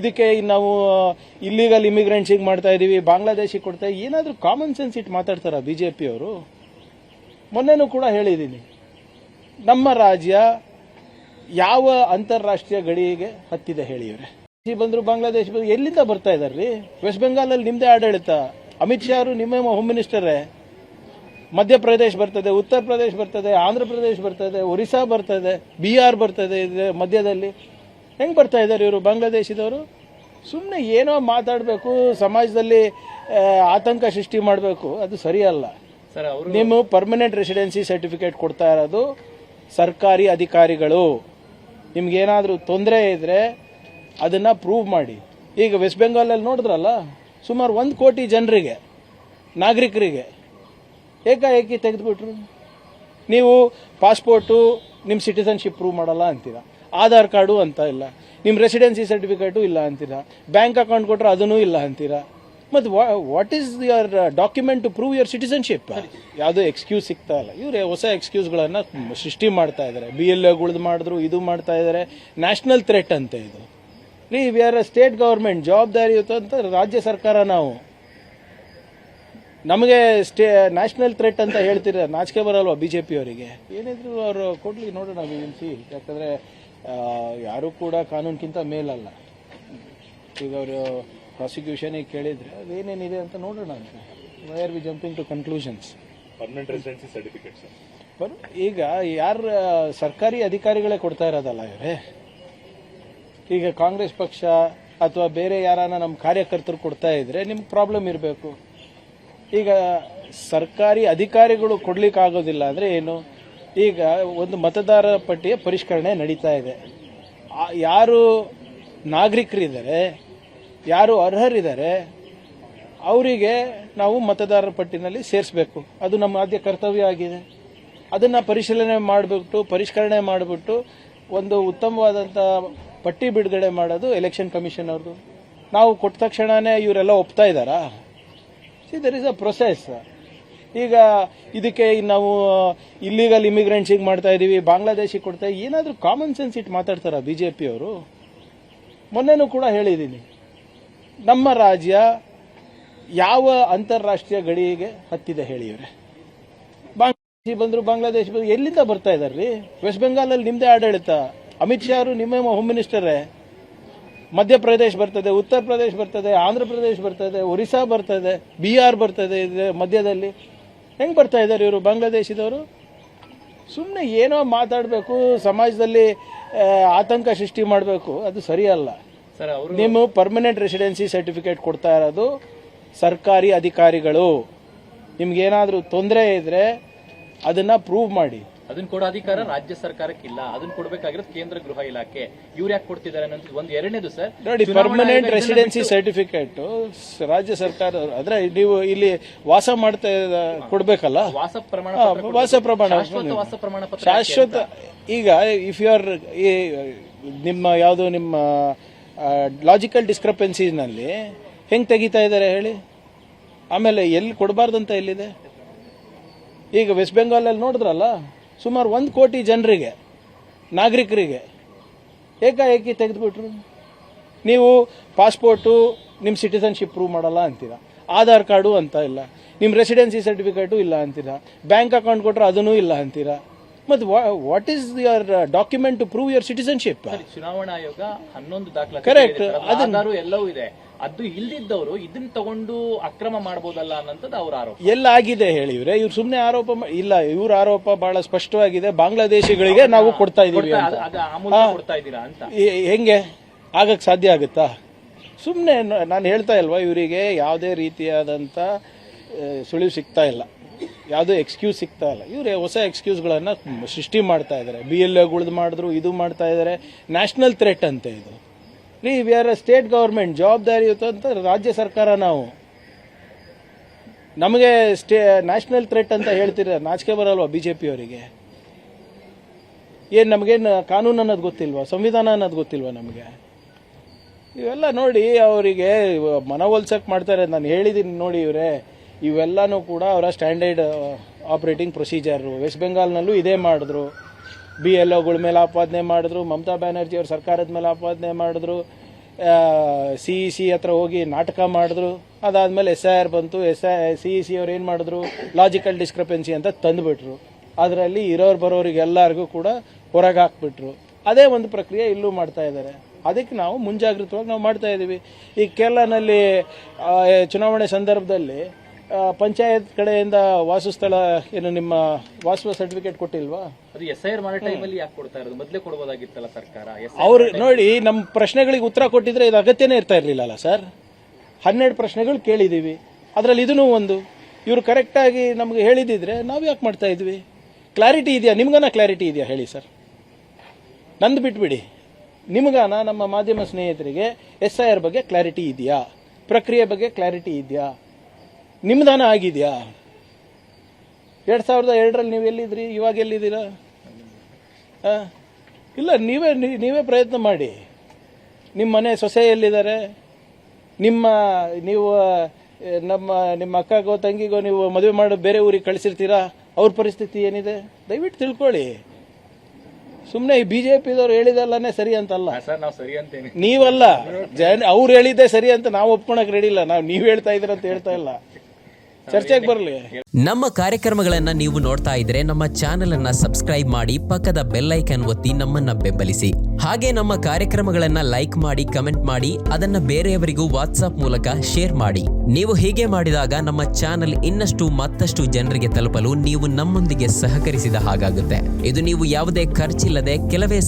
ಇದಕ್ಕೆ ನಾವು ಇಲ್ಲಿಗಲ್ ಇಮಿಗ್ರೆಂಟ್ಸಿಗೆ ಮಾಡ್ತಾ ಇದೀವಿ, ಬಾಂಗ್ಲಾದೇಶಿಗೆ ಕೊಡ್ತಾ ಏನಾದರೂ ಕಾಮನ್ ಸೆನ್ಸ್ ಇಟ್ಟು ಮಾತಾಡ್ತಾರ ಬಿಜೆಪಿ ಅವರು? ಮೊನ್ನೆನೂ ಕೂಡ ಹೇಳಿದ್ದೀನಿ, ನಮ್ಮ ರಾಜ್ಯ ಯಾವ ಅಂತಾರಾಷ್ಟ್ರೀಯ ಗಡಿಗೆ ಹತ್ತಿದೆ ಹೇಳಿ ಇವರೇ? ಬಂದ್ರು ಬಾಂಗ್ಲಾದೇಶ ಬಂದ್ರು, ಎಲ್ಲಿಂದ ಬರ್ತಾ ಇದಾರ್ರಿ? ವೆಸ್ಟ್ ಬೆಂಗಾಲಲ್ಲಿ ನಿಮ್ದೇ ಆಡಳಿತ, ಅಮಿತ್ ಶಾ ಅವರು ನಿಮ್ಮ ಹೋಮ್ ಮಿನಿಸ್ಟರೇ. ಮಧ್ಯಪ್ರದೇಶ ಬರ್ತದೆ, ಉತ್ತರ ಪ್ರದೇಶ ಬರ್ತದೆ, ಆಂಧ್ರ ಪ್ರದೇಶ ಬರ್ತದೆ, ಒರಿಸ್ಸಾ ಬರ್ತದೆ, ಬಿಹಾರ್ ಬರ್ತದೆ, ಮಧ್ಯದಲ್ಲಿ ಹೆಂಗೆ ಬರ್ತಾ ಇದ್ದಾರೆ ಇವರು ಬಾಂಗ್ಲಾದೇಶದವರು? ಸುಮ್ಮನೆ ಏನೋ ಮಾತಾಡಬೇಕು, ಸಮಾಜದಲ್ಲಿ ಆತಂಕ ಸೃಷ್ಟಿ ಮಾಡಬೇಕು, ಅದು ಸರಿಯಲ್ಲ. ನಿಮ್ಮ ಪರ್ಮನೆಂಟ್ ರೆಸಿಡೆನ್ಸಿ ಸರ್ಟಿಫಿಕೇಟ್ ಕೊಡ್ತಾ ಇರೋದು ಸರ್ಕಾರಿ ಅಧಿಕಾರಿಗಳು. ನಿಮ್ಗೇನಾದರೂ ತೊಂದರೆ ಇದ್ರೆ ಅದನ್ನ ಪ್ರೂವ್ ಮಾಡಿ. ಈಗ ವೆಸ್ಟ್ ಬೆಂಗಾಲಲ್ಲಿ ನೋಡಿದ್ರಲ್ಲ, ಸುಮಾರು 1 ಕೋಟಿ ಜನರಿಗೆ, ನಾಗರಿಕರಿಗೆ ಏಕಾಏಕಿ ತೆಗೆದುಬಿಟ್ರು. ನೀವು ಪಾಸ್ಪೋರ್ಟು, ನಿಮ್ಮ ಸಿಟಿಸನ್ಶಿಪ್ ಪ್ರೂವ್ ಮಾಡಲ್ಲ ಅಂತೀರಾ, ಆಧಾರ್ ಕಾರ್ಡು ಅಂತ ಇಲ್ಲ, ನಿಮ್ಮ ರೆಸಿಡೆನ್ಸಿ ಸರ್ಟಿಫಿಕೇಟು ಇಲ್ಲ ಅಂತೀರಾ, ಬ್ಯಾಂಕ್ ಅಕೌಂಟ್ ಕೊಟ್ಟರೆ ಅದನ್ನೂ ಇಲ್ಲ ಅಂತೀರಾ. ಮತ್ತು what is your document to prove your citizenship? ಯಾವುದೋ ಎಕ್ಸ್ಕ್ಯೂಸ್ ಸಿಗ್ತಾ ಇಲ್ಲ. ಇವರೇ ಹೊಸ ಎಕ್ಸ್ಕ್ಯೂಸ್ಗಳನ್ನು ಸೃಷ್ಟಿ ಮಾಡ್ತಾ ಇದ್ದಾರೆ. BLOಗಳದ್ದು ಮಾಡಿದ್ರು, ಇದು ಮಾಡ್ತಾ ಇದ್ದಾರೆ. ನ್ಯಾಷನಲ್ ಥ್ರೆಟ್ ಅಂತ ಇದು. We are a state government, ಜವಾಬ್ದಾರಿಯುತ ಅಂತ ರಾಜ್ಯ ಸರ್ಕಾರ. ನಾವು ನಮಗೆ ನ್ಯಾಷನಲ್ ಥ್ರೆಟ್ ಅಂತ ಹೇಳ್ತೀರ, ನಾಚಿಕೆ ಬರಲ್ವಾ ಬಿಜೆಪಿ ಅವರಿಗೆ? ಏನಿದ್ರು ಅವರು ಕೊಡ್ಲಿ, ನೋಡೋಣ ವಿಎನ್ಸಿ. ಯಾಕಂದ್ರೆ ಯಾರು ಕೂಡ ಕಾನೂನಿಗಿಂತ ಮೇಲಲ್ಲ. ಈಗ ಅವರು ಪ್ರಾಸಿಕ್ಯೂಷನ್ ಕೇಳಿದ್ರೆ ಅದೇನೇನಿದೆ ಅಂತ ನೋಡೋಣ ಅಂತ. Why are we jumping to conclusions? Permanent residency certificates ಈಗ ಯಾರು ಸರ್ಕಾರಿ ಅಧಿಕಾರಿಗಳೇ ಕೊಡ್ತಾ ಇರೋದಲ್ಲ ಇವರೇ. ಈಗ ಕಾಂಗ್ರೆಸ್ ಪಕ್ಷ ಅಥವಾ ಬೇರೆ ಯಾರನ್ನ ನಮ್ಮ ಕಾರ್ಯಕರ್ತರು ಕೊಡ್ತಾ ಇದ್ರೆ ನಿಮ್ಗೆ ಪ್ರಾಬ್ಲಮ್ ಇರಬೇಕು. ಈಗ ಸರ್ಕಾರಿ ಅಧಿಕಾರಿಗಳು ಕೊಡ್ಲಿಕ್ಕಾಗೋದಿಲ್ಲ ಅಂದ್ರೆ ಏನು? ಈಗ ಒಂದು ಮತದಾರರ ಪಟ್ಟಿಯ ಪರಿಷ್ಕರಣೆ ನಡೀತಾ ಇದೆ. ಯಾರು ನಾಗರಿಕರಿದ್ದಾರೆ, ಯಾರು ಅರ್ಹರಿದ್ದಾರೆ, ಅವರಿಗೆ ನಾವು ಮತದಾರರ ಪಟ್ಟಿನಲ್ಲಿ ಸೇರಿಸಬೇಕು. ಅದು ನಮ್ಮ ಆದ್ಯ ಕರ್ತವ್ಯ ಆಗಿದೆ. ಅದನ್ನು ಪರಿಷ್ಕರಣೆ ಮಾಡಿಬಿಟ್ಟು ಒಂದು ಉತ್ತಮವಾದಂಥ ಪಟ್ಟಿ ಬಿಡುಗಡೆ ಮಾಡೋದು ಎಲೆಕ್ಷನ್ ಕಮಿಷನ್ ಅವ್ರದ್ದು. ನಾವು ಕೊಟ್ಟ ತಕ್ಷಣನೇ ಇವರೆಲ್ಲ ಒಪ್ತಾ ಇದ್ದಾರಾ? There is a process. ಈಗ ಇದಕ್ಕೆ ನಾವು ಇಲ್ಲಿಗಲ್ ಇಮಿಗ್ರೆಂಟ್ಸಿಗೆ ಮಾಡ್ತಾ ಇದೀವಿ, ಬಾಂಗ್ಲಾದೇಶಿಗೆ ಕೊಡ್ತಾ ಏನಾದರೂ ಕಾಮನ್ ಸೆನ್ಸ್ ಇಟ್ಟು ಮಾತಾಡ್ತಾರ ಬಿಜೆಪಿ ಅವರು? ಮೊನ್ನೆನೂ ಕೂಡ ಹೇಳಿದ್ದೀನಿ, ನಮ್ಮ ರಾಜ್ಯ ಯಾವ ಅಂತಾರಾಷ್ಟ್ರೀಯ ಗಡಿಗೆ ಹತ್ತಿದೆ ಹೇಳಿ ಇವರೇ? ಬಾಂಗ್ಲಾದೇಶಿ ಬಂದ್ರು, ಬಾಂಗ್ಲಾದೇಶ ಬಂದ್ರು, ಎಲ್ಲಿಂದ ಬರ್ತಾ ಇದಾರ್ರಿ? ವೆಸ್ಟ್ ಬೆಂಗಾಲಲ್ಲಿ ನಿಮ್ದೇ ಆಡಳಿತ, ಅಮಿತ್ ಶಾ ಅವರು ನಿಮ್ಮ ಹೋಮ್ ಮಿನಿಸ್ಟರೇ. ಮಧ್ಯಪ್ರದೇಶ ಬರ್ತದೆ, ಉತ್ತರ ಪ್ರದೇಶ ಬರ್ತದೆ, ಆಂಧ್ರ ಪ್ರದೇಶ ಬರ್ತದೆ, ಒರಿಸ್ಸಾ ಬರ್ತದೆ, ಬಿಹಾರ್ ಬರ್ತದೆ, ಮಧ್ಯದಲ್ಲಿ ಹೆಂಗೆ ಬರ್ತಾ ಇದ್ದಾರೆ ಇವರು ಬಾಂಗ್ಲಾದೇಶದವರು? ಸುಮ್ಮನೆ ಏನೋ ಮಾತಾಡಬೇಕು, ಸಮಾಜದಲ್ಲಿ ಆತಂಕ ಸೃಷ್ಟಿ ಮಾಡಬೇಕು, ಅದು ಸರಿಯಲ್ಲ. ನಿಮ್ಮ ಪರ್ಮನೆಂಟ್ ರೆಸಿಡೆನ್ಸಿ ಸರ್ಟಿಫಿಕೇಟ್ ಕೊಡ್ತಾ ಇರೋದು ಸರ್ಕಾರಿ ಅಧಿಕಾರಿಗಳು. ನಿಮ್ಗೇನಾದರೂ ತೊಂದರೆ ಇದ್ರೆ ಅದನ್ನ ಪ್ರೂವ್ ಮಾಡಿ. ಅದನ್ನ ಕೊಡೋ ಅಧಿಕಾರ ರಾಜ್ಯ ಸರ್ಕಾರಕ್ಕಿಲ್ಲ, ಅದನ್ನ ಕೊಡಬೇಕಾಗಿರೋದು ಕೇಂದ್ರ ಗೃಹ ಇಲಾಖೆ. ಇವ್ರು ಯಾಕೆ ಕೊಡ್ತಿದ್ದಾರೆ ಅನ್ನೋದು ಒಂದು. ಎರಡನೇದು ಸರ್, ನೋಡಿ, ಪರ್ಮನೆಂಟ್ ರೆಸಿಡೆನ್ಸಿ ಸರ್ಟಿಫಿಕೇಟ್ ರಾಜ್ಯ ಸರ್ಕಾರ, ಅಂದ್ರೆ ನೀವು ಇಲ್ಲಿ ವಾಸ ಮಾಡ್ತಾ ಕೊಡ್ಬೇಕಲ್ಲ, ವಾಸ ಪ್ರಮಾಣ ಶಾಶ್ವತ. ಈಗ ಇಫ್ ಯು ಆರ್ ನಿಮ್ಮ ಯಾವುದು ನಿಮ್ಮ ಲಾಜಿಕಲ್ ಡಿಸ್ಕ್ರಪೆನ್ಸಿನಲ್ಲಿ ಹೆಂಗ್ ತೆಗಿತಾ ಇದ್ದಾರೆ ಹೇಳಿ? ಆಮೇಲೆ ಎಲ್ಲಿ ಕೊಡಬಾರ್ದಂತ ಎಲ್ಲಿದೆ? ಈಗ ವೆಸ್ಟ್ ಬೆಂಗಾಲಲ್ಲಿ ನೋಡಿದ್ರಲ್ಲ, ಸುಮಾರು 1 ಕೋಟಿ ಜನರಿಗೆ, ನಾಗರಿಕರಿಗೆ ಏಕಾಏಕಿ ತೆಗೆದುಬಿಟ್ರು. ನೀವು ಪಾಸ್ಪೋರ್ಟು, ನಿಮ್ಮ ಸಿಟಿಸನ್ಶಿಪ್ ಪ್ರೂವ್ ಮಾಡಲ್ಲ ಅಂತೀರಾ, ಆಧಾರ್ ಕಾರ್ಡು ಅಂತ ಇಲ್ಲ, ನಿಮ್ಮ ರೆಸಿಡೆನ್ಸಿ ಸರ್ಟಿಫಿಕೇಟು ಇಲ್ಲ ಅಂತೀರಾ, ಬ್ಯಾಂಕ್ ಅಕೌಂಟ್ ಕೊಟ್ಟರೆ ಅದನ್ನೂ ಇಲ್ಲ ಅಂತೀರಾ. ಮತ್ತು what is your document to prove your citizenship? ಚುನಾವಣಾ ಆಯೋಗ 11 ದಾಖಲಾತಿ, ಕರೆಕ್ಟ್, ಆಧಾರು ಎಲ್ಲವೂ ಇದೆ. ಅದು ಇಲ್ದಿದ್ದವರು ಇದನ್ನ ತಗೊಂಡು ಅಕ್ರಮ ಮಾಡಬಹುದಲ್ಲ ಅನ್ನೋದು ಅವ್ರ ಆರೋಪ. ಎಲ್ಲ ಆಗಿದೆ ಹೇಳಿ ಇವ್ರೆ? ಇವ್ರು ಸುಮ್ಮನೆ ಆರೋಪ ಇಲ್ಲ. ಇವ್ರ ಆರೋಪ ಬಹಳ ಸ್ಪಷ್ಟವಾಗಿದೆ, ಬಾಂಗ್ಲಾದೇಶಿಗಳಿಗೆ ನಾವು ಕೊಡ್ತಾ ಇದೀವಿ ಅಂತ. ಹೆಂಗೆ ಆಗಕ್ ಸಾಧ್ಯ ಆಗುತ್ತಾ? ಸುಮ್ಮನೆ ನಾನು ಹೇಳ್ತಾ ಇಲ್ವಾ, ಇವರಿಗೆ ಯಾವುದೇ ರೀತಿಯಾದಂಥ ಸುಳಿವು ಸಿಗ್ತಾ ಇಲ್ಲ, ಯಾವುದೋ ಎಕ್ಸ್ಕ್ಯೂಸ್ ಸಿಗ್ತಾ ಇಲ್ಲ. ಇವರೇ ಹೊಸ ಎಕ್ಸ್ಕ್ಯೂಸ್ಗಳನ್ನು ಸೃಷ್ಟಿ ಮಾಡ್ತಾ ಇದ್ದಾರೆ. BLOಗಳದ್ದು ಮಾಡಿದ್ರು, ಇದು ಮಾಡ್ತಾ ಇದ್ದಾರೆ. ನ್ಯಾಷನಲ್ ಥ್ರೆಟ್ ಅಂತ ಇದು. We are a state government, ಜವಾಬ್ದಾರಿಯುತ ಅಂತ ರಾಜ್ಯ ಸರ್ಕಾರ. ನಾವು ನಮಗೆ ನ್ಯಾಷನಲ್ ಥ್ರೆಟ್ ಅಂತ ಹೇಳ್ತೀರ, ನಾಚಿಕೆ ಬರಲ್ವಾ ಬಿಜೆಪಿ ಅವರಿಗೆ? ಏನು ನಮಗೇನು ಕಾನೂನು ಅನ್ನೋದು ಗೊತ್ತಿಲ್ವಾ? ಸಂವಿಧಾನ ಅನ್ನೋದು ಗೊತ್ತಿಲ್ವಾ ನಮಗೆ? ಇವೆಲ್ಲ ನೋಡಿ ಅವರಿಗೆ ಮನವೊಲ್ಸಕ್ಕೆ ಮಾಡ್ತಾರೆ. ನಾನು ಹೇಳಿದ್ದೀನಿ ನೋಡಿ, ಇವರೇ ಇವೆಲ್ಲನೂ ಕೂಡ ಅವರ ಸ್ಟ್ಯಾಂಡರ್ಡ್ ಆಪರೇಟಿಂಗ್ ಪ್ರೊಸೀಜರು. ವೆಸ್ಟ್ ಬೆಂಗಾಲ್ನಲ್ಲೂ ಇದೇ ಮಾಡಿದ್ರು. BLOಗಳ ಮೇಲೆ ಆಪಾದನೆ ಮಾಡಿದ್ರು, ಮಮತಾ ಬ್ಯಾನರ್ಜಿ ಅವ್ರ ಸರ್ಕಾರದ ಮೇಲೆ ಆಪಾದನೆ ಮಾಡಿದ್ರು. CEC ಹತ್ರ ಹೋಗಿ ನಾಟಕ ಮಾಡಿದ್ರು. ಅದಾದಮೇಲೆ SIR ಬಂತು. CEC ಅವ್ರು ಏನು ಮಾಡಿದ್ರು, ಲಾಜಿಕಲ್ ಡಿಸ್ಕ್ರಪೆನ್ಸಿ ಅಂತ ತಂದುಬಿಟ್ರು. ಅದರಲ್ಲಿ ಇರೋರು ಬರೋರಿಗೆ ಎಲ್ಲರಿಗೂ ಕೂಡ ಹೊರಗೆ ಹಾಕ್ಬಿಟ್ರು. ಅದೇ ಒಂದು ಪ್ರಕ್ರಿಯೆ ಇಲ್ಲೂ ಮಾಡ್ತಾ ಇದ್ದಾರೆ. ಅದಕ್ಕೆ ನಾವು ಮುಂಜಾಗ್ರತವಾಗಿ ನಾವು ಮಾಡ್ತಾ ಇದ್ದೀವಿ. ಈ ಕೇರಳನಲ್ಲಿ ಚುನಾವಣೆ ಸಂದರ್ಭದಲ್ಲಿ ಪಂಚಾಯತ್ ಕಡೆಯಿಂದ ವಾಸಸ್ಥಳ ಏನು ನಿಮ್ಮ ವಾಸುವ ಸರ್ಟಿಫಿಕೇಟ್ ಕೊಟ್ಟಿಲ್ವಾ? ಅದು SIR ಮಾಡೋ ಟೈಮಲ್ಲಿ ಯಾಕೆ ಕೊಡ್ತಾ ಇರೋದು? ಮೊದಲೇ ಕೊಡಬಹುದಾಗಿತ್ತಲ್ಲ ಸರ್ಕಾರ. ಅವ್ರು ನೋಡಿ, ನಮ್ಮ ಪ್ರಶ್ನೆಗಳಿಗೆ ಉತ್ತರ ಕೊಟ್ಟಿದ್ರೆ ಇದು ಅಗತ್ಯನೇ ಇರ್ತಾ ಇರಲಿಲ್ಲ ಸರ್. 12 ಪ್ರಶ್ನೆಗಳು ಕೇಳಿದ್ದೀವಿ, ಅದರಲ್ಲಿ ಇದೂ ಒಂದು. ಇವರು ಕರೆಕ್ಟಾಗಿ ನಮಗೆ ಹೇಳಿದಿದ್ರೆ ನಾವು ಯಾಕೆ ಮಾಡ್ತಾ ಇದ್ವಿ? ಕ್ಲಾರಿಟಿ ಇದೆಯಾ ನಿಮ್ಗಾನ? ಕ್ಲಾರಿಟಿ ಇದೆಯಾ ಹೇಳಿ ಸರ್. ನಂದು ಬಿಟ್ಬಿಡಿ, ನಿಮಗಾನ ನಮ್ಮ ಮಾಧ್ಯಮ ಸ್ನೇಹಿತರಿಗೆ SIR ಬಗ್ಗೆ ಕ್ಲಾರಿಟಿ ಇದೆಯಾ? ಪ್ರಕ್ರಿಯೆ ಬಗ್ಗೆ ಕ್ಲಾರಿಟಿ ಇದೆಯಾ? ನಿಮ್ದಾನ ಆಗಿದೆಯಾ? 2002ರಲ್ಲಿ ನೀವು ಎಲ್ಲಿದ್ರಿ, ಇವಾಗ ಎಲ್ಲಿದ್ದೀರಾ? ಇಲ್ಲ, ನೀವೇ ಪ್ರಯತ್ನ ಮಾಡಿ. ನಿಮ್ಮ ಮನೆ ಸೊಸೆ ಎಲ್ಲಿದ್ದಾರೆ? ನಿಮ್ಮ ಅಕ್ಕಗೋ ತಂಗಿಗೋ ನೀವು ಮದುವೆ ಮಾಡಿ ಬೇರೆ ಊರಿಗೆ ಕಳಿಸಿರ್ತೀರಾ, ಅವ್ರ ಪರಿಸ್ಥಿತಿ ಏನಿದೆ ದಯವಿಟ್ಟು ತಿಳ್ಕೊಳ್ಳಿ. ಸುಮ್ಮನೆ ಈ BJPದವ್ರು ಹೇಳಿದಲ್ಲೇ ಸರಿ ಅಂತಲ್ಲ ಸರ್, ನಾವು ಸರಿ ಅಂತೇನೆ. ನೀವಲ್ಲ, ಅವ್ರು ಹೇಳಿದ್ದೆ ಸರಿ ಅಂತ ನಾವು ಒಪ್ಕೊಳಕ್ ರೆಡಿ ಇಲ್ಲ. ನೀವು ಹೇಳ್ತಾ ಇದ್ದೀರ ಅಂತ ಹೇಳ್ತಾ ಇಲ್ಲ. ಚರ್ಚೆಗೆ ಬರಲಿ. ನಮ್ಮ ಕಾರ್ಯಕ್ರಮಗಳನ್ನ ನೀವು ನೋಡ್ತಾ ಇದ್ರೆ ನಮ್ಮ ಚಾನೆಲ್ ಅನ್ನ ಸಬ್ಸ್ಕ್ರೈಬ್ ಮಾಡಿ, ಪಕ್ಕದ ಬೆಲ್ ಐಕಾನ್ ಒತ್ತಿ ನಮ್ಮನ್ನ ಬೆಂಬಲಿಸಿ. ಹಾಗೆ ನಮ್ಮ ಕಾರ್ಯಕ್ರಮಗಳನ್ನ ಲೈಕ್ ಮಾಡಿ, ಕಮೆಂಟ್ ಮಾಡಿ, ಅದನ್ನ ಬೇರೆಯವರಿಗೂ ವಾಟ್ಸ್ಆಪ್ ಮೂಲಕ ಶೇರ್ ಮಾಡಿ. ನೀವು ಹೀಗೆ ಮಾಡಿದಾಗ ನಮ್ಮ ಚಾನೆಲ್ ಮತ್ತಷ್ಟು ಜನರಿಗೆ ತಲುಪಲು ನೀವು ನಮ್ಮೊಂದಿಗೆ ಸಹಕರಿಸಿದ ಹಾಗಾಗುತ್ತೆ. ಇದು ನೀವು ಯಾವುದೇ ಖರ್ಚಿಲ್ಲದೆ ಕೆಲವೇ